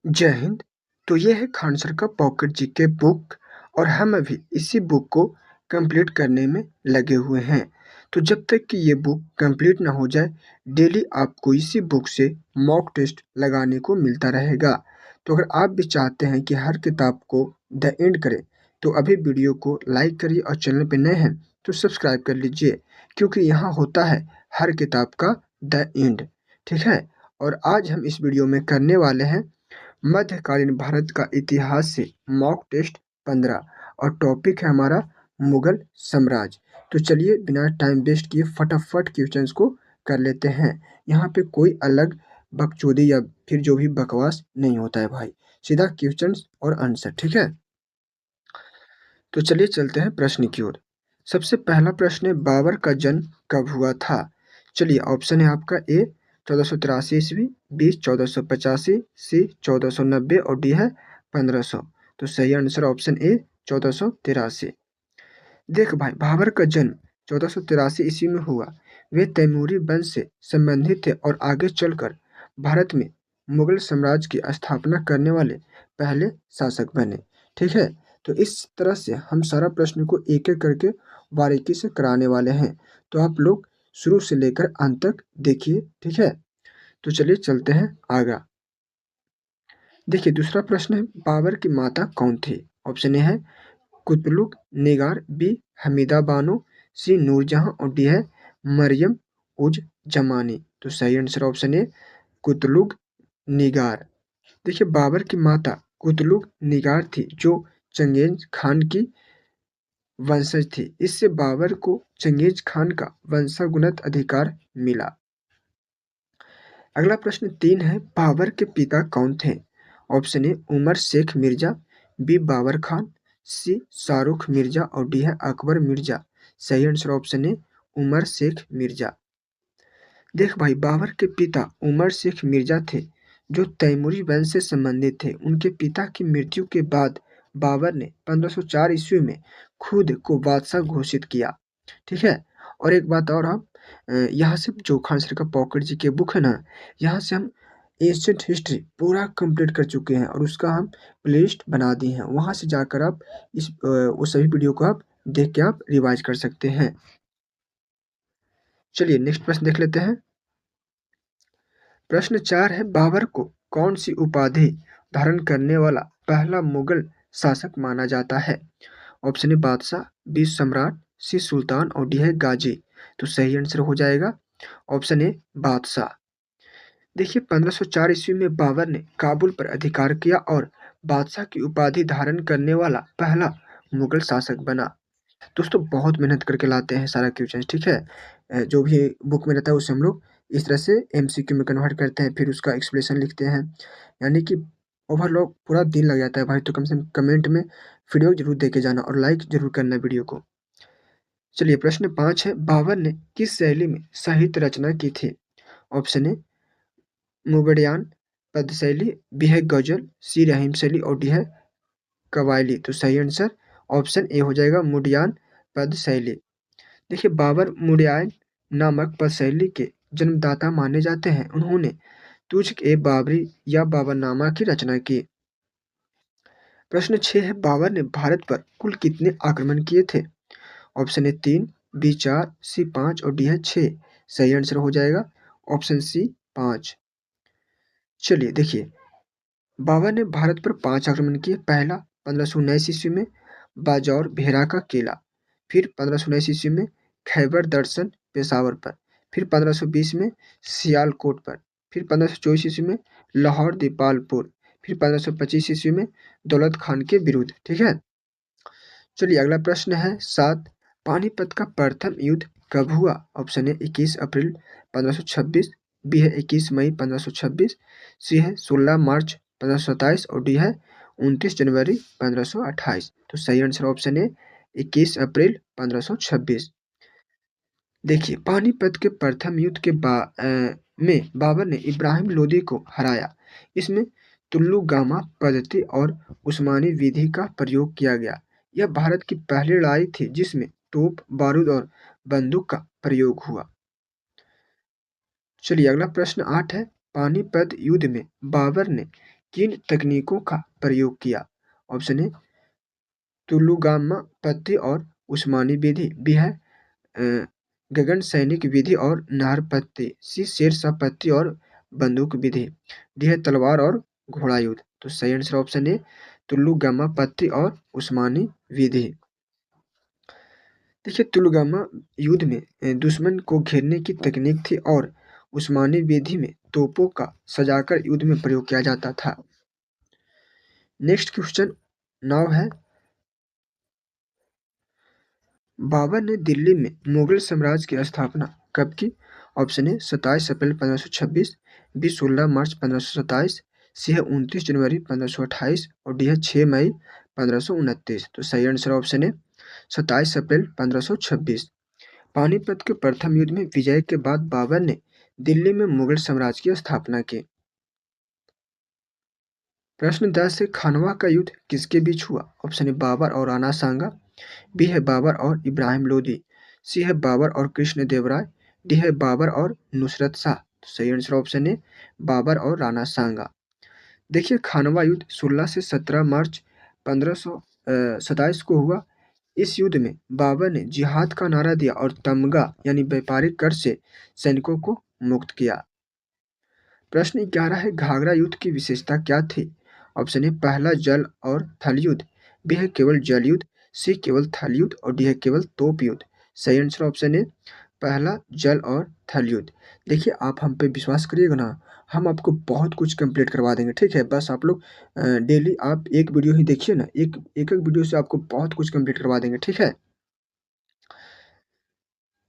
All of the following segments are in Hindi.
जय हिंद। तो ये है खान सर का पॉकेट जीके बुक और हम अभी इसी बुक को कंप्लीट करने में लगे हुए हैं। तो जब तक कि ये बुक कंप्लीट ना हो जाए, डेली आपको इसी बुक से मॉक टेस्ट लगाने को मिलता रहेगा। तो अगर आप भी चाहते हैं कि हर किताब को द एंड करें, तो अभी वीडियो को लाइक करिए और चैनल पे नए हैं तो सब्सक्राइब कर लीजिए, क्योंकि यहाँ होता है हर किताब का द एंड। ठीक है। और आज हम इस वीडियो में करने वाले हैं मध्यकालीन भारत का इतिहास से मॉक टेस्ट 15 और टॉपिक है हमारा मुगल साम्राज्य। तो चलिए बिना टाइम वेस्ट किए फटाफट क्वेश्चंस को कर लेते हैं। यहाँ पे कोई अलग बकचोदी या फिर जो भी बकवास नहीं होता है भाई, सीधा क्वेश्चंस और आंसर। ठीक है। तो चलिए चलते हैं प्रश्न की ओर। सबसे पहला प्रश्न है, बाबर का जन्म कब हुआ था? चलिए ऑप्शन है आपका ए 1483 ईस्वी, बी 1485, सी 1490 और डी है 1500। तो सही आंसर ऑप्शन ए 1483। देख भाई, बाबर का जन्म 1483 ईस्वी में हुआ। वे तैमूरी वंश से संबंधित थे और आगे चलकर भारत में मुगल साम्राज्य की स्थापना करने वाले पहले शासक बने। ठीक है। तो इस तरह से हम सारा प्रश्न को एक एक करके बारीकी से कराने वाले हैं। तो आप लोग शुरू से लेकर अंत तक देखिए। ठीक है। तो चलिए चलते हैं आगे। देखिए दूसरा प्रश्न है, बाबर की माता कौन थी? ऑप्शन ए है कुतलुक निगार, बी हमीदा बानो, सी नूरजहां और डी है मरियम उज जमानी। तो सही आंसर ऑप्शन ए कुतलुक निगार। देखिए बाबर की माता कुतलुक निगार थी, जो चंगेज खान की वंशज थी। इससे बाबर को चंगेज खान का वंशानुगत अधिकार मिला। अगला प्रश्न 3 है, बाबर के पिता कौन थे? Option A Umar Sheikh Mirza, B Babur Khan, C Shahrukh Mirza और डी है अकबर मिर्जा। सही answer option A Umar Sheikh Mirza. देख भाई, बाबर के पिता उमर शेख मिर्जा थे, जो तैमूरी वंश से संबंधित थे। उनके पिता की मृत्यु के बाद बाबर ने 1504 ईस्वी में खुद को बादशाह घोषित किया। ठीक है। और एक बात और, आप यहाँ से जो खान सर का पॉकेट जी के बुक है ना, यहाँ से हम एंशिएंट हिस्ट्री पूरा कंप्लीट कर चुके हैं और उसका हम प्लेलिस्ट बना दिए हैं। वहाँ से जाकर आप वो सभी वीडियो को आप देख के आप रिवाइज कर सकते हैं। चलिए नेक्स्ट प्रश्न देख लेते हैं। प्रश्न 4 है, बाबर को कौन सी उपाधि धारण करने वाला पहला मुगल शासक माना जाता है? ऑप्शन ए बादशाह, बी सम्राट, सी सुल्तान और डी है गाजी। तो सही आंसर हो जाएगा ऑप्शन ए बादशाह। देखिए 1504 ईस्वी में बाबर ने काबुल पर अधिकार किया और बादशाह की उपाधि धारण करने वाला पहला मुगल शासक बना। दोस्तों बहुत मेहनत करके लाते हैं सारा क्वेश्चन। ठीक है। जो भी बुक में रहता है उसे हम लोग इस तरह से एमसीक्यू में कन्वर्ट करते हैं, फिर उसका एक्सप्लेनेशन लिखते हैं। यानी कि ओवरलॉक पूरा दिन लग जाता है भाई। तो कम से कम कमेंट में फीडबैक जरूर दे के जाना और लाइक जरूर करना वीडियो को। चलिए प्रश्न 5 है, बाबर ने किस शैली में साहित्य रचना की थी? ऑप्शन ए मुबड़ियान पद शैली, बी है गजल, सी रहीम शैली और डी है कवायली। तो सही आंसर ऑप्शन ए हो जाएगा मुडियान पद शैली। देखिए बाबर मुडियान नामक पद शैली के जन्मदाता माने जाते हैं। उन्होंने तुझ ए बाबरी या बाबरनामा की रचना की। प्रश्न 6 है, बाबर ने भारत पर कुल कितने आक्रमण किए थे? ऑप्शन ए 3, बी 4, सी 5 और डी है 6। सही आंसर हो जाएगा ऑप्शन सी 5। चलिए देखिए, बाबर ने भारत पर 5 आक्रमण किए। पहला 1519 ईस्वी में बाजौर भेरा का किला, फिर 1519 ईस्वी में खैबर दर्शन पेशावर पर, फिर 1520 में सियालकोट पर, फिर 1524 ईस्वी में लाहौर दीपालपुर, फिर 1525 ईस्वी में दौलत खान के विरुद्ध। ठीक है। चलिए अगला प्रश्न है 7, पानीपत का प्रथम युद्ध कब हुआ? ऑप्शन ए 21 अप्रैल 1526, बी है 21 मई 1526, सी है 16 मार्च 1527 और डी है 29 जनवरी 1528। तो सही आंसर ऑप्शन ए 21 अप्रैल 1526। देखिए पानीपत के प्रथम युद्ध के में बाबर ने इब्राहिम लोदी को हराया। इसमें तुल्लु गामा पद्धति और उस्मानी विधि का प्रयोग किया गया। यह भारत की पहली लड़ाई थी जिसमें तोप बारूद और बंदूक का प्रयोग हुआ। चलिए अगला प्रश्न 8 है, पानीपत युद्ध में बाबर ने किन तकनीकों का प्रयोग किया? ऑप्शन ए तुलुगामा पद्धति और उस्मानी विधि, बी है गगन सैनिक विधि और नार पद्धति, सी शेरशाह पद्धति और बंदूक विधि, डी है तलवार और घोड़ा युद्ध। तो सही आंसर ऑप्शन ए तुलुगामा पद्धति और उस्मानी विधि। देखिए तुलगामा युद्ध में दुश्मन को घेरने की तकनीक थी और उस्मानी विधि में तोपों का सजाकर युद्ध में प्रयोग किया जाता था। नेक्स्ट क्वेश्चन नाउ है बाबर ने दिल्ली में मुगल साम्राज्य की स्थापना कब की? ऑप्शन ए 27 अप्रैल 1526, बी 16 मार्च 1527, सी है 29 जनवरी 1528 और डी है 6 मई 1529। तो सही आंसर ऑप्शन है 27 अप्रैल 1526। पानीपत के प्रथम युद्ध में विजय के बाद बाबर ने दिल्ली में मुगल साम्राज्य की स्थापना की। प्रश्न 10 है खानवा का युद्ध किसके बीच हुआ? ऑप्शन ए बाबर और राणा सांगा, बी है बाबर और इब्राहिम लोदी, सी है बाबर और कृष्ण देवराय, डी है बाबर और नुसरत शाह। तो सही आंसर ऑप्शन है बाबर और राणा सांगा। देखिए खानवा युद्ध 16 से 17 मार्च 1527 को हुआ। इस युद्ध में बाबर ने जिहाद का नारा दिया और तमगा यानी व्यापारिक कर से सैनिकों को मुक्त किया। प्रश्न 11 है घाघरा युद्ध की विशेषता क्या थी? ऑप्शन ए पहला जल और थल युद्ध, बी है केवल जल युद्ध, सी केवल थल युद्ध और डी है केवल तोप युद्ध। सही आंसर ऑप्शन ए पहला जल और थल युद्ध। देखिए आप हम पे विश्वास करिएगा ना, हम आपको बहुत कुछ कंप्लीट करवा देंगे, ठीक है? बस आप लोग डेली आप एक वीडियो ही देखिए ना, एक एक वीडियो से आपको बहुत कुछ कंप्लीट करवा देंगे, ठीक है?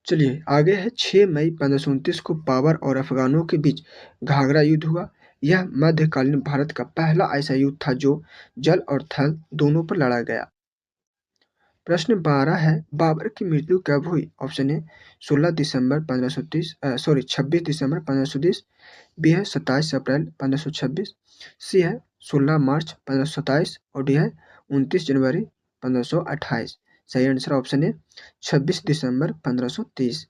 चलिए आगे है 6 मई 1529 को बाबर और अफगानों के बीच घाघरा युद्ध हुआ। यह मध्यकालीन भारत का पहला ऐसा युद्ध था जो जल और थल दोनों पर लड़ा गया। प्रश्न 12 है बाबर की मृत्यु कब हुई? ऑप्शन ए 16 दिसंबर 1530 सॉरी 26 दिसंबर 1530, बी है 27 अप्रैल 1526, सी है 16 मार्च 1527 और डी है 29 जनवरी 1528। सही आंसर ऑप्शन है 26 दिसंबर 1530।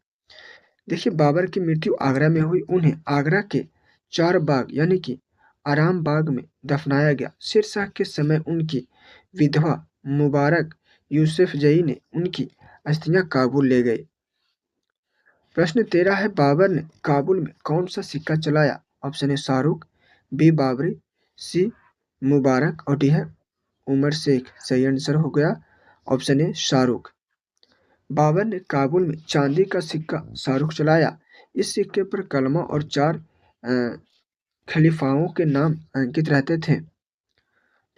देखिए बाबर की मृत्यु आगरा में हुई। उन्हें आगरा के चार बाग यानी कि आराम बाग में दफनाया गया। शेरशाह के समय उनकी विधवा मुबारक यूसुफ जई ने उनकी अस्थियां काबुल ले गए। प्रश्न 13 है बाबर ने काबुल में कौन सा सिक्का चलाया? Option A Shahrukh, B Babri, C Mubarak और डी है उमर शेख। सही आंसर हो गया ऑप्शन ए शाहरुख। बाबर ने काबुल में चांदी का सिक्का शाहरुख चलाया। इस सिक्के पर कलमा और चार खलीफाओं के नाम अंकित रहते थे।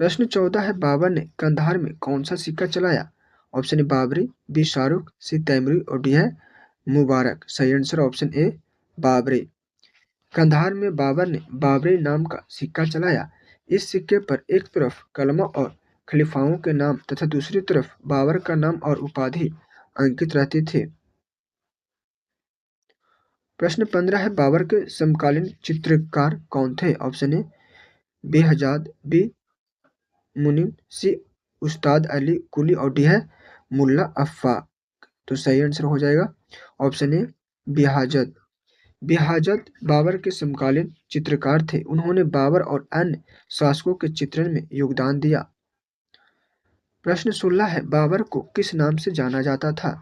प्रश्न 14 है बाबर ने कंधार में कौन सा सिक्का चलाया? Option A Babri, B Shahrukh, C Taimuri और डी है मुबारक। सही answer option A Babri. Kandahar में बाबर ने बाबरी नाम का सिक्का चलाया। इस सिक्के पर एक तरफ कलमा और खलीफाओं के नाम तथा दूसरी तरफ बाबर का नाम और उपाधि अंकित रहते थे। प्रश्न 15 है बाबर के समकालीन चित्रकार कौन थे? ऑप्शन ए बेहजाद, बी मुनीम, सी उस्ताद अली कुली और डी है मुल्ला अफ़ाक। तो सही आंसर हो जाएगा ऑप्शन ए बेहाजत। बेहाजत बाबर के समकालीन चित्रकार थे। उन्होंने बाबर और अन्य शासकों के चित्रण में योगदान दिया। प्रश्न 16 है बाबर को किस नाम से जाना जाता था?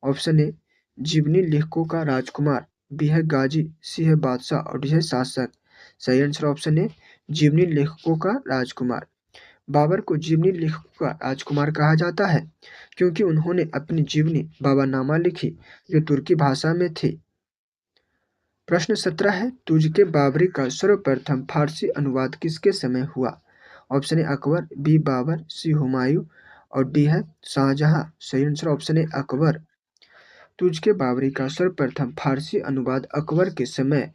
ऑप्शन ए जीवनी लेखकों का राजकुमार, बी है गाजी, सी है बादशाह और डी है शासक। सही आंसर ऑप्शन ए जीवनी लेखकों का राजकुमार। बाबर को जीवनी लेखकों का राजकुमार कहा जाता है क्योंकि उन्होंने अपनी जीवनी बाबरनामा लिखी जो तुर्की भाषा में थी। प्रश्न 17 है तुझके बाबरी का सर्वप्रथम फारसी अनुवाद किसके समय हुआ? Option A Akbar, B Babur, C Humayun और डी है शाहजहां। सही आंसर ऑप्शन ए अकबर। तुझके बाबरी का सर्वप्रथम फारसी अनुवाद अकबर के समय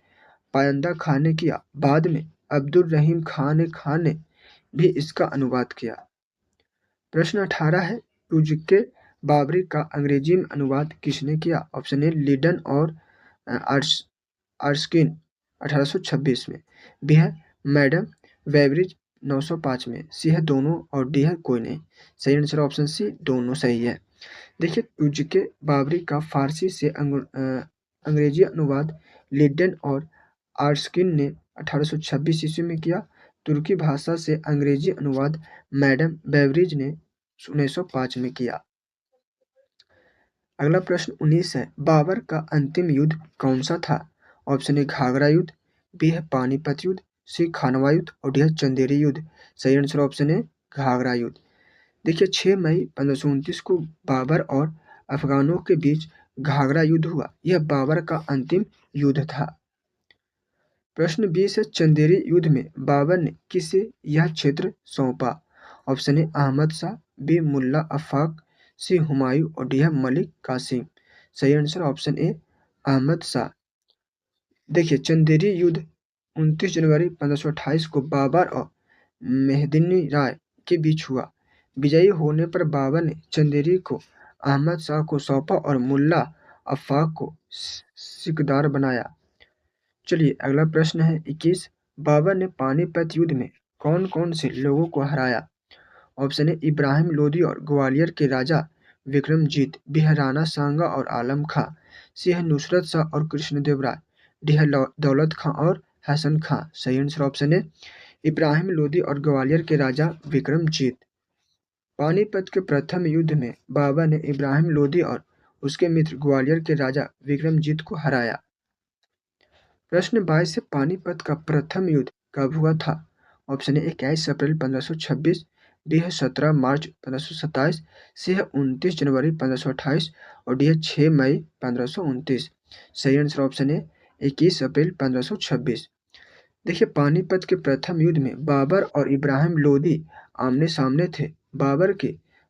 पायंदा खान ने किया। बाद में अब्दुल रहीम खान ने भी इसका अनुवाद किया। प्रश्न 18 है तुझके बाबरी का अंग्रेजी में अनुवाद किसने किया? ऑप्शन ए लिडन और आर्स्किन 1826 में, बी है मैडम वेबरिज 905 में, सी है दोनों और डी है कोई नहीं। सही आंसर ऑप्शन सी दोनों सही है। देखिए तुझके बाबरी का फारसी से अंग्रेजी अनुवाद लिडन और आर्स्किन ने 1826 ईस्वी में किया। तुर्की भाषा से अंग्रेजी अनुवाद मैडम बेवरिज ने 1905 में किया। अगला प्रश्न 19 है, बाबर का अंतिम युद्ध कौन सा था? ऑप्शन ए घाघरा युद्ध, बी है पानीपत युद्ध, सी खानवा युद्ध और डी है चंदेरी युद्ध। सही आंसर ऑप्शन ए घाघरा युद्ध। देखिए 6 मई 1529 को बाबर और अफगानों के बीच घाघरा युद्ध हुआ। यह बाबर का अंतिम युद्ध था। प्रश्न 20 है, चंदेरी युद्ध में बाबर ने किसे यह क्षेत्र सौंपा? Option A Ahmad Shah, B Mulla Afaq, C Humayun और डी है मलिक कासिम। सही answer option A Ahmad Shah. देखिए चंदेरी युद्ध 29 जनवरी 1528 को बाबर और मेहदीनी राय के बीच हुआ। विजयी होने पर बाबर ने चंदेरी को अहमद शाह को सौंपा और मुल्ला अफाक को सिकदार बनाया। चलिए अगला प्रश्न है 21, बाबर ने पानीपत युद्ध में कौन कौन से लोगों को हराया? ऑप्शन ए इब्राहिम लोदी और ग्वालियर के राजा विक्रमजीत, बी है राणा सांगा और आलम खां, सी है नुसरत शाह और कृष्णदेव राय, डी है दौलत खां और हसन खां। सही आंसर ऑप्शन है इब्राहिम लोदी और ग्वालियर के राजा विक्रमजीत। पानीपत के प्रथम युद्ध में बाबर ने इब्राहिम लोदी और उसके मित्र ग्वालियर के राजा विक्रमजीत को हराया। प्रश्न 22 से, पानीपत का प्रथम युद्ध कब हुआ था? ऑप्शन ए 21 अप्रैल 1526, बी है 17 मार्च 1527, सी है 29 जनवरी 1528 और डी है 6 मई 1529। सही आंसर ऑप्शन है 21 अप्रैल 1526। देखिए पानीपत के प्रथम युद्ध में बाबर और इब्राहिम लोदी आमने सामने थे। बाबर की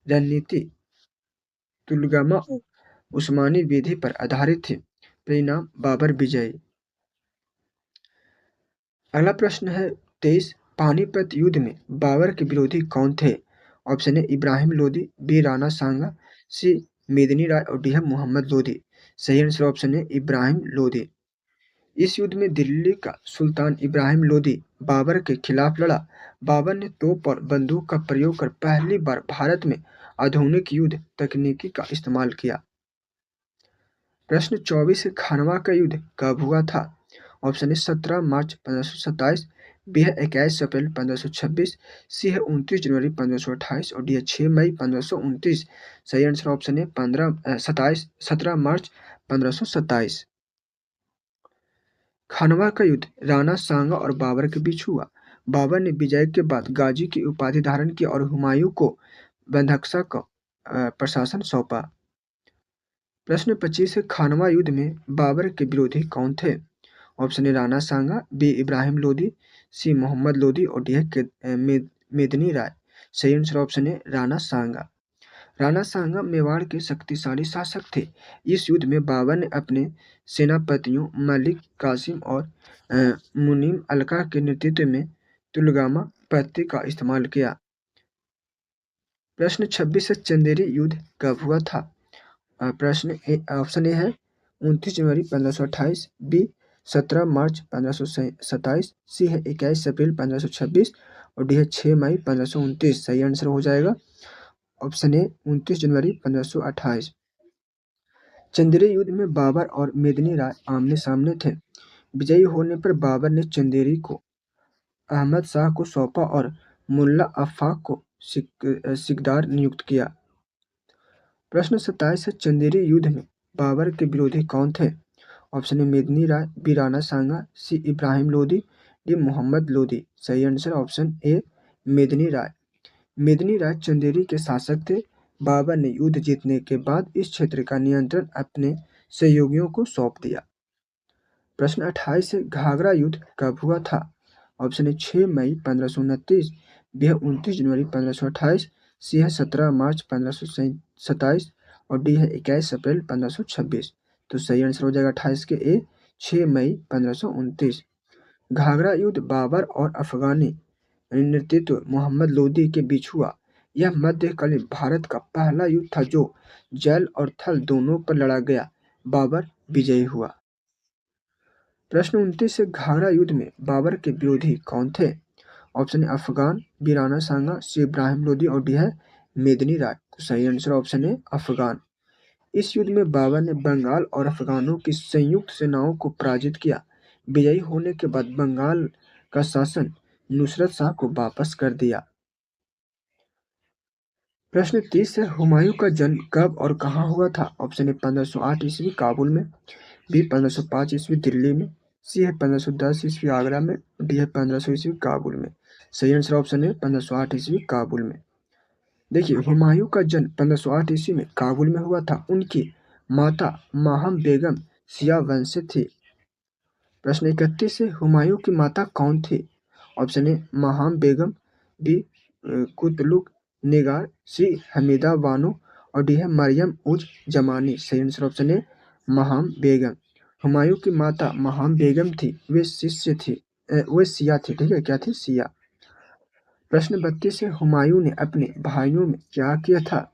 रणनीति तुलगमा और उस्मानी विधि पर आधारित थी। परिणाम बाबर विजयी। अगला प्रश्न है 23, पानीपत युद्ध में बाबर के विरोधी कौन थे? Option A Ibrahim Lodi, B Rana Sanga, C Medini Rai और डी है मोहम्मद लोदी। सही आंसर ऑप्शन है इब्राहिम लोदी। इस युद्ध में दिल्ली का सुल्तान इब्राहिम लोदी बाबर के खिलाफ लड़ा। बाबर ने तोप और बंदूक का प्रयोग कर पहली बार भारत में आधुनिक युद्ध तकनीकी का इस्तेमाल किया। प्रश्न 24 है, खानवा का युद्ध कब हुआ था? ऑप्शन ए 17 मार्च 1527, बी है 21 अप्रैल 1526, सी है 29 जनवरी 1528 और डी है 6 मई 1529। सही आंसर ऑप्शन है 17 मार्च 1527। खानवा का युद्ध राणा सांगा और बाबर के बीच हुआ। बाबर ने विजय के बाद गाजी की उपाधि धारण की और हुमायूं को बंधक्सा का प्रशासन सौंपा। प्रश्न 25 है, खानवा युद्ध में बाबर के विरोधी कौन थे? Option A Rana Sanga, B Ibrahim Lodi, C Mohammad Lodi और डी है मेदिनी राय। सही आंसर ऑप्शन है राणा सांगा। राणा सांगा मेवाड़ के शक्तिशाली शासक थे। इस युद्ध में बाबर ने अपने सेनापतियों मलिक कासिम और मुनीम अलका के नेतृत्व में तुलगामा पत्ती का इस्तेमाल किया। प्रश्न 26 है, चंदेरी युद्ध कब हुआ था? ऑप्शन ए है 29 जनवरी 1528, बी 17 मार्च 1527, सी है 21 अप्रैल 1526 और डी है 6 मई 1529। सही आंसर हो जाएगा ऑप्शन ए 29 जनवरी 1528। चंदेरी युद्ध में बाबर और मेदिनी राय आमने सामने थे। विजयी होने पर बाबर ने चंदेरी को अहमद शाह को सौंपा और मुल्ला अफाक को सिकदार नियुक्त किया। प्रश्न 27 है, चंदेरी युद्ध में बाबर के विरोधी कौन थे? ऑप्शन ए मेदिनी राय, B Rana Sanga, C Ibrahim Lodi, D Mohammad Lodi. सही आंसर ऑप्शन ए मेदिनी राय। मेदिनी राय चंदेरी के शासक थे। बाबर ने युद्ध जीतने के बाद इस क्षेत्र का नियंत्रण अपने सहयोगियों को सौंप दिया। प्रश्न 28 है, घाघरा युद्ध कब हुआ था? ऑप्शन ए 6 मई 1529, बी है 29 जनवरी 1528, सी है 17 मार्च 1527 और डी है 21 अप्रैल 1526। तो सही आंसर हो जाएगा 28 के ए 6 मई 1529। घाघरा युद्ध बाबर और अफगानी नेतृत्व मोहम्मद लोदी के बीच हुआ। यह मध्यकालीन भारत का पहला युद्ध था जो जल और थल दोनों पर लड़ा गया। बाबर विजयी हुआ। प्रश्न 29 से, घाघरा युद्ध में बाबर के विरोधी कौन थे? Option A Afghan, B Rana Sanga, C Ibrahim Lodi और डी है मेदिनी राय। तो सही आंसर ऑप्शन है अफगान। इस युद्ध में बाबर ने बंगाल और अफगानों की संयुक्त सेनाओं को पराजित किया। विजयी होने के बाद बंगाल का शासन नुसरत शाह को वापस कर दिया। प्रश्न 30 है, हुमायूं का जन्म कब और कहाँ हुआ था? ऑप्शन ए 1508 ईस्वी काबुल में, बी 1505 ईस्वी दिल्ली में, सी है 1510 ईस्वी आगरा में, डी है 1500 ईस्वी काबुल में। सही आंसर ऑप्शन है 1508 ईस्वी काबुल में। देखिए, हुमायूं का जन्म 1508 ईस्वी में काबुल में हुआ था। उनकी माता माहम बेगम शिया वंश से थी। प्रश्न 31 है, हुमायूं की माता कौन थी? Option A Maham Begum, B Qutlugh Nigar, C Hamida Banu और डी है मरियम उज जमानी। सही आंसर ऑप्शन है माहम बेगम। हुमायूं की माता माहम बेगम थी। वे शिष्य थी, वे सिया थी। ठीक है, क्या थी? सिया। प्रश्न 32 है, हुमायूं ने अपने भाइयों में क्या किया था?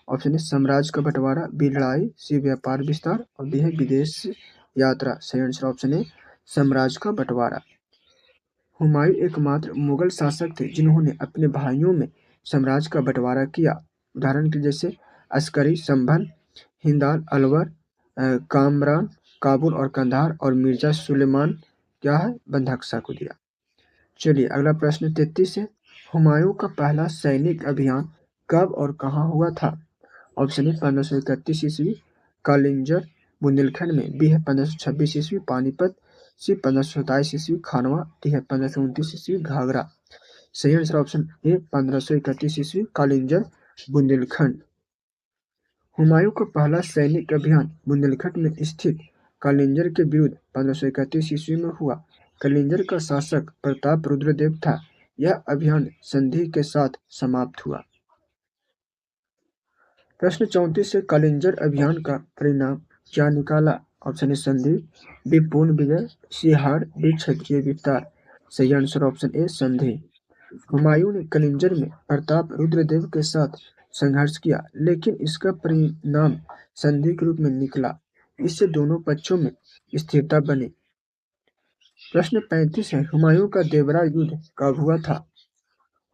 ऑप्शन ए साम्राज्य का बंटवारा, बी लड़ाई, सी व्यापार विस्तार और डी है विदेश यात्रा। सही आंसर ऑप्शन है साम्राज्य का बंटवारा। हुमायूं एकमात्र मुगल शासक थे जिन्होंने अपने भाइयों में साम्राज्य का बंटवारा किया। उदाहरण के जैसे अस्करी संभल, हिंदाल अलवर, कामरान काबुल और कंधार और मिर्जा सुलेमान क्या है बंधक्सा को दिया। चलिए अगला प्रश्न 33 है, हुमायूं का पहला सैनिक अभियान कब और कहाँ हुआ था? ऑप्शन है 1531 ईस्वी कालिंजर बुंदेलखंड में, बी है 1526 ईस्वी पानीपत, सी 1527 ईस्वी खानवा, डी है 1529 ईस्वी घाघरा। सही आंसर ऑप्शन ए 1531 ईस्वी कालिंजर बुंदेलखंड। हुमायूं का पहला सैनिक अभियान बुंदेलखंड में स्थित कालिंजर के विरुद्ध 1531 ईस्वी में हुआ। कालिंजर का शासक प्रताप रुद्रदेव था। यह अभियान संधि के साथ समाप्त हुआ। प्रश्न 34 से कालिंजर अभियान का परिणाम क्या निकाला? ऑप्शन ए संधि, बी पूर्ण विजय, सी हार, डी क्षत्रिय विस्तार। सही आंसर ऑप्शन ए संधि। हुमायूं ने कलिंजर में प्रताप रुद्रदेव के साथ संघर्ष किया, लेकिन इसका परिणाम संधि के रूप में निकला। इससे दोनों पक्षों में स्थिरता बनी। प्रश्न 35 है, हुमायूं का देवरा युद्ध कब हुआ था?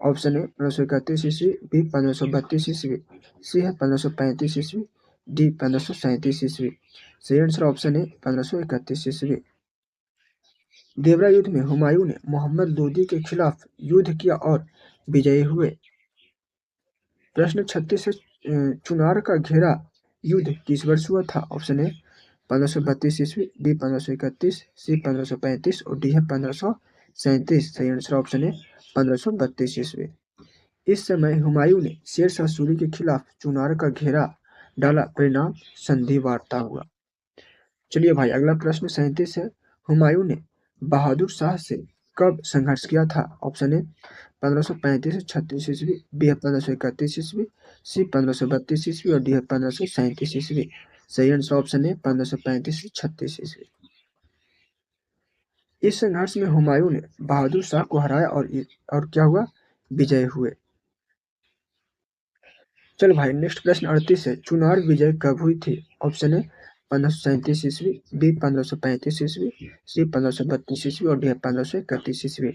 ऑप्शन ए 1531 ईस्वी, बी 1532 ईस्वी, सी है 1535 ईस्वी, डी 1537 ईस्वी। सही आंसर ऑप्शन है 1531 ईस्वी। देवरा युद्ध में हुमायूं ने मोहम्मद लोदी के खिलाफ युद्ध किया और विजयी हुए। प्रश्न 36 है, चुनार का घेरा युद्ध किस वर्ष हुआ था? ऑप्शन ए 1532 ईस्वी, बी 1531, सी 1535 और डी है 1537। सही आंसर ऑप्शन है 1532 ईस्वी। इस समय हुमायूं ने शेर शाह सूरी के खिलाफ चुनार का घेरा डाला, परिणाम संधि वार्ता हुआ। चलिए भाई अगला प्रश्न 37 है, हुमायूं ने बहादुर शाह से कब संघर्ष किया था? ऑप्शन ए 1535 से 36 ईस्वी, बी है 1531 ईस्वी, सी 1532 ईस्वी और डी है 1537 ईस्वी। सही आंसर ऑप्शन है 1535 से 36 ईस्वी। इस संघर्ष में हुमायूं ने बहादुर शाह को हराया और क्या हुआ? विजय हुए। चल भाई नेक्स्ट प्रश्न 38 है, चुनार विजय कब हुई थी? ऑप्शन है 1537 ईस्वी, बी 1535 ईस्वी, सी 1532 ईस्वी और डी 1531 ईस्वी।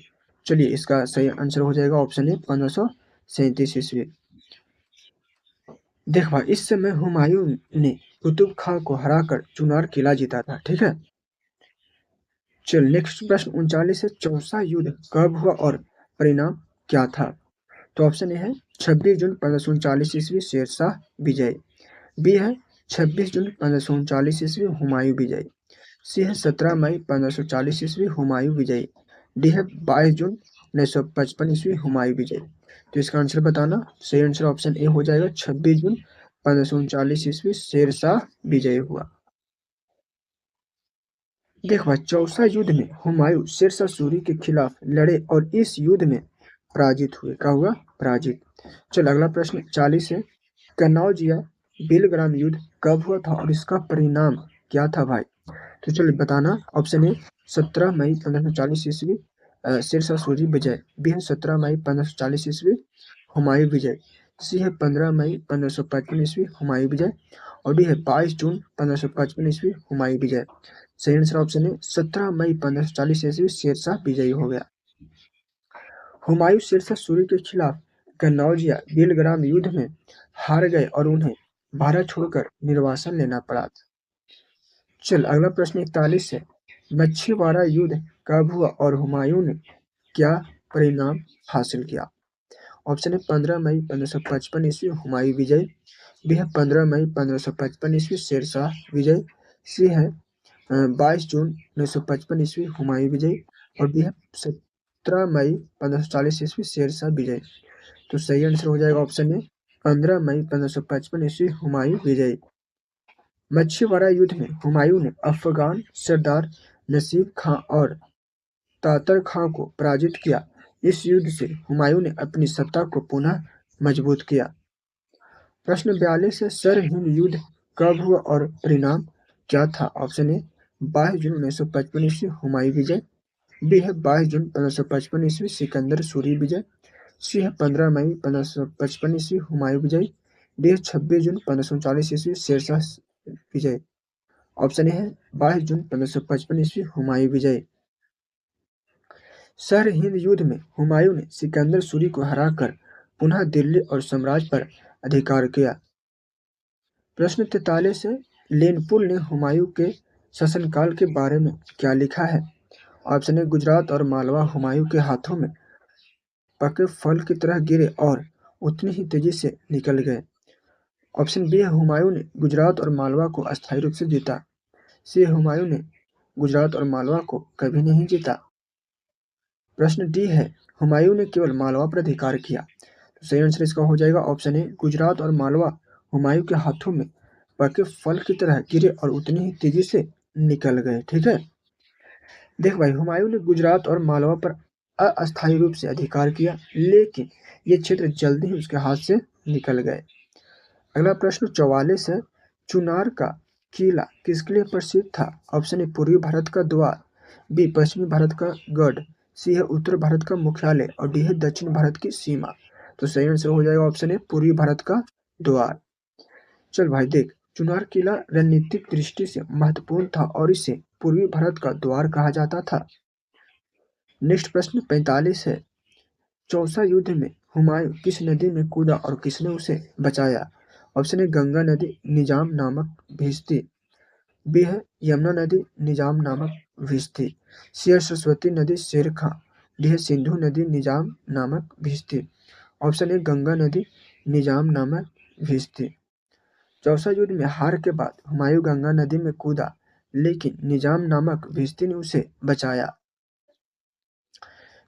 चलिए इसका सही आंसर हो जाएगा ऑप्शन है 1537 ईस्वी। देख भाई इस समय हुमायूं ने कुतुब खां को हराकर चुनार किला जीता था। ठीक है, चल नेक्स्ट प्रश्न 39 है, चौसा युद्ध कब हुआ और परिणाम क्या था? तो ऑप्शन ए है 26 जून 1539 ईस्वी शेरशाह विजय, बी है 26 जून 1539 ईस्वी हुमायूं विजय, सी है 17 मई 1540 ईस्वी हुमायूं विजय, डी है 22 जून 1955 ईस्वी हुमायूं विजय। तो इसका आंसर बताना। सही आंसर ऑप्शन ए हो जाएगा 26 जून 1539 ईस्वी शेरशाह विजय हुआ। देखो चौसा युद्ध में हुमायूं शेरशाह सूरी के खिलाफ लड़े और इस युद्ध में पराजित हुए। क्या हुआ? पराजित। चल अगला प्रश्न 40 है, कन्नौज या बिलग्राम युद्ध कब हुआ था और इसका परिणाम क्या था भाई? तो चलिए बताना। ऑप्शन ए 17 मई 1540 ईस्वी शेरशाह सूरी विजय, बी है 17 मई 1540 ईस्वी हुमायूं विजय, सी है 15 मई 1555 ईस्वी हुमायूं विजय और डी है 22 जून 1555 ईस्वी हुमायूं विजय। सही आंसर ऑप्शन है 17 मई 1540 ईस्वी शेरशाह विजयी हो गया। हुमायूं शेरशाह सूरी के खिलाफ कन्नौज या बिलग्राम युद्ध में हार गए और उन्हें भारत छोड़कर निर्वासन लेना पड़ा। चल अगला प्रश्न 41 है, मछीवाड़ा युद्ध कब हुआ और हुमायूं ने क्या परिणाम हासिल किया? ऑप्शन है 15 मई 1555 ईस्वी हुमायूं विजय, बी है 15 मई 1555 ईस्वी शेरशाह विजय, सी है 22 जून 1955 ईस्वी हुमायूं विजय और डी है 17 मई 1540 ईस्वी शेरशाह विजय। तो सही आंसर हो जाएगा ऑप्शन ए 15 मई 1555 ईस्वी हुमायूं विजय। मछीवाड़ा युद्ध में हुमायूं ने अफगान सरदार नसीब खां और तातर खां को पराजित किया। इस युद्ध से हुमायूं ने अपनी सत्ता को पुनः मजबूत किया। प्रश्न 42 है सरहिंद युद्ध कब हुआ और परिणाम क्या था? ऑप्शन ए 22 जून 1955 ईस्वी हुमायूं विजय, बी है 22 जून 1555 ईस्वी सिकंदर सूरी विजय, सी है 15 मई 1555 ईस्वी हुमायूं विजय, डी है 26 जून 1540 ईस्वी शेरशाह विजय। ऑप्शन ए है 22 जून 1555 ईस्वी हुमायूं विजय। सरहिंद युद्ध में हुमायूं ने सिकंदर सूरी को हराकर पुनः दिल्ली और साम्राज्य पर अधिकार किया। प्रश्न 43 है लेनपुल ने हुमायूं के शासनकाल के बारे में क्या लिखा है? ऑप्शन ए गुजरात और मालवा हुमायूं के हाथों में पके फल की तरह गिरे और उतनी ही तेजी से निकल गए। ऑप्शन बी है हुमायूं ने गुजरात और मालवा को अस्थायी रूप से जीता, सी हुमायूं ने गुजरात और मालवा को कभी नहीं जीता। प्रश्न डी है हुमायूं ने केवल मालवा पर अधिकार किया। तो सही आंसर इसका हो जाएगा ऑप्शन ए गुजरात और मालवा हुमायूं के हाथों में पके फल की तरह गिरे और उतनी ही तेजी से निकल गए। ठीक है, देख भाई हुमायूं ने गुजरात और मालवा पर अस्थायी रूप से अधिकार किया, लेकिन ये क्षेत्र जल्दी ही उसके हाथ से निकल गए। अगला प्रश्न 44 है चुनार का किला किसके लिए प्रसिद्ध था? ऑप्शन ए पूर्वी भारत का द्वार, बी पश्चिमी भारत का गढ़, सी है उत्तर भारत का मुख्यालय और डी है दक्षिण भारत की सीमा। तो सही आंसर हो जाएगा ऑप्शन ए पूर्वी भारत का द्वार। चल भाई देख, चुनार किला रणनीतिक दृष्टि से महत्वपूर्ण था और इसे पूर्वी भारत का द्वार कहा जाता था। नेक्स्ट प्रश्न 45 है चौसा युद्ध में हुमायूं किस नदी में कूदा और किसने उसे बचाया? ऑप्शन ए गंगा नदी निजाम नामक भिश्ती, बी है यमुना नदी निजाम नामक भिश्ती, सी है सरस्वती नदी शेर खां, डी है सिंधु नदी निजाम नामक भिश्ती। ऑप्शन ए गंगा नदी निजाम नामक भिश्ती। चौसा युद्ध में हार के बाद हुमायूं गंगा नदी में कूदा, लेकिन निजाम नामक भिश्ती ने उसे बचाया।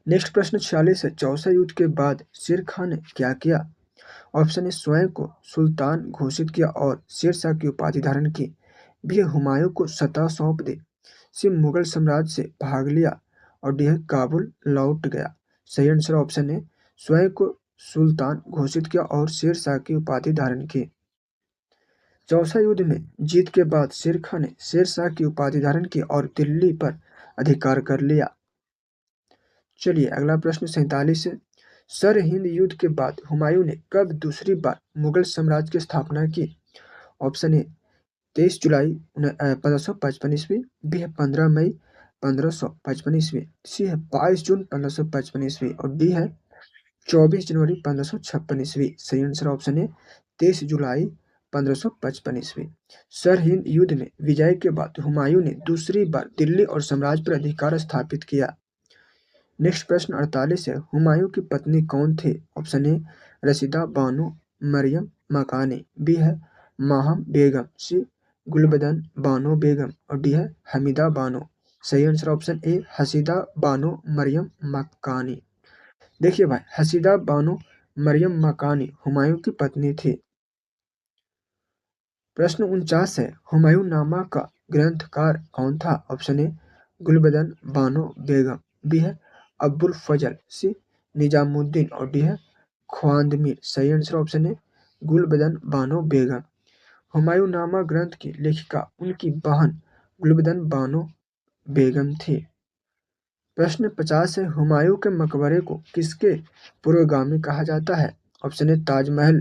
नेक्स्ट प्रश्न 46 है चौसा युद्ध के बाद शेर खान ने क्या किया? ऑप्शन ए स्वयं को सुल्तान घोषित किया और शेरशाह की उपाधि धारण की, बी हुमायूं को सत्ता सौंप दी, सी मुगल साम्राज्य से भाग लिया और डी काबुल लौट गया। सही आंसर ऑप्शन ए स्वयं को सुल्तान घोषित किया और शेरशाह की उपाधि धारण की। चौसा युद्ध में जीत के बाद शेर खान ने शेरशाह की उपाधि धारण की और दिल्ली पर अधिकार कर लिया। चलिए अगला प्रश्न 47 है सरहिंद युद्ध के बाद हुमायूं ने कब दूसरी बार मुगल साम्राज्य की स्थापना की? ऑप्शन ए 23 जुलाई 1555 ईस्वी, बी है 15 मई 1555 ईस्वी, सी है 22 जून 1555 ईस्वी और डी है 24 जनवरी 1556 ईस्वी। सही आंसर ऑप्शन है 23 जुलाई 1555 ईस्वी। सरहिंद युद्ध में विजय के बाद हुमायूं ने दूसरी बार दिल्ली और साम्राज्य पर अधिकार स्थापित किया। नेक्स्ट प्रश्न 48 है हुमायूं की पत्नी कौन थी? ऑप्शन ए रशीदा बानो मरियम मकानी, बी है माहम बेगम, सी गुलबदन बानो बेगम और डी है हमीदा बानो। सही answer option A Hasida Banu Mariam Makani. देखिए भाई हसीदा बानो मरियम मकानी हुमायूं की पत्नी थी। प्रश्न 49 है हुमायूं नामा का ग्रंथकार कौन था? Option A Gulbadan Bano Begum, B है अब्बुल फजल, सी निजामुद्दीन और डी है ख्वांदमीर। सही आंसर ऑप्शन है गुलबदन बानो बेगम। हुमायूं नामा ग्रंथ की लेखिका उनकी बहन गुलबदन बानो बेगम थी। प्रश्न 50 है हुमायूं के मकबरे को किसके पूर्वगामी कहा जाता है? Option A Taj Mahal,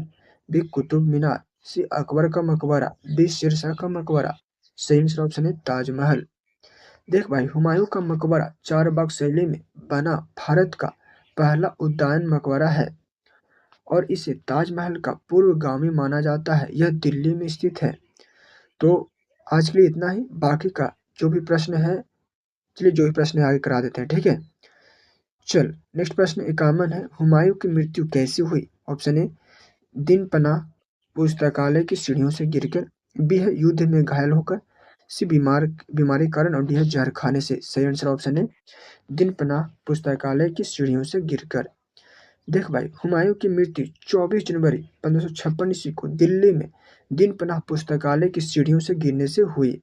B Qutub Minar, C Akbar का मकबरा, डी शेरशाह का मकबरा। सही आंसर ऑप्शन है ताजमहल। देख भाई हुमायूं का मकबरा चारबाग शैली में बना भारत का पहला उद्यान मकबरा है और इसे ताजमहल का पूर्वगामी माना जाता है। यह दिल्ली में स्थित है। तो आज के लिए इतना ही, बाकी का जो भी प्रश्न है चलिए जो भी प्रश्न है आगे करा देते हैं। ठीक है, चल नेक्स्ट प्रश्न 51 है, हुमायूं की मृत्यु कैसे हुई? ऑप्शन ए, दिन पनाह पुस्तकालय की सीढ़ियों से गिरकर, बी है युद्ध में घायल होकर, सी बीमारी कारण और डी है जहर खाने से। सही आंसर ऑप्शन है दिन पनाह पुस्तकालय की सीढ़ियों से गिरकर। देख भाई, हुमायूं की मृत्यु 24 जनवरी 1556 ईस्वी को दिल्ली में दिन पनाह पुस्तकालय की सीढ़ियों से गिरने से हुई।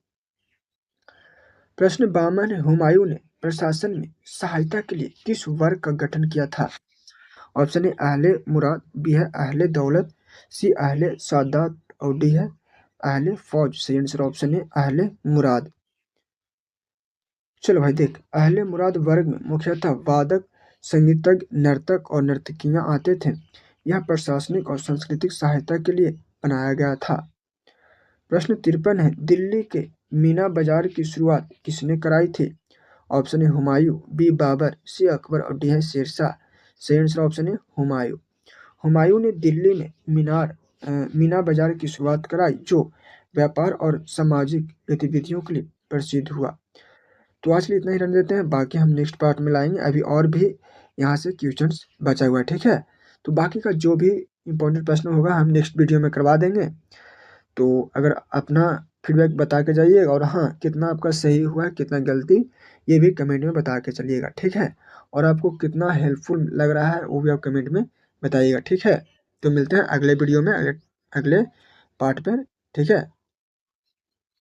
प्रश्न 52 है, हुमायूं ने प्रशासन में सहायता के लिए किस वर्ग का गठन किया था? ऑप्शन ए अहले मुराद, बी है अहले दौलत, सी अहले सादात और डी है अहले फौज। सही आंसर ऑप्शन है अहले मुराद। चलो भाई देख, अहले मुराद वर्ग में मुख्यतः वादक, संगीतज्ञ, नर्तक और नर्तकियां आते थे। यह प्रशासनिक और सांस्कृतिक सहायता के लिए बनाया गया था। प्रश्न 53 है, दिल्ली के मीना बाजार की शुरुआत किसने कराई थी? Option A Humayun, B Babur, C Akbar और डी है शेरशाह। सही आंसर ऑप्शन है हुमायूं। हुमायूं ने दिल्ली में मीना बाजार की शुरुआत कराई, जो व्यापार और सामाजिक गतिविधियों के लिए प्रसिद्ध हुआ। तो आज के लिए इतना ही रहने देते हैं, बाकी हम नेक्स्ट पार्ट में लाएंगे। अभी और भी यहाँ से क्वेश्चंस बचा हुआ है, ठीक है? तो बाकी का जो भी इंपॉर्टेंट प्रश्न होगा हम नेक्स्ट वीडियो में करवा देंगे। तो अगर अपना फीडबैक बता के जाइएगा, और हाँ, कितना आपका सही हुआ है कितना गलती, ये भी कमेंट में बता के चलिएगा, ठीक है? और आपको कितना हेल्पफुल लग रहा है वो भी आप कमेंट में बताइएगा, ठीक है? तो मिलते हैं अगले वीडियो में, अगले पार्ट पर, ठीक है?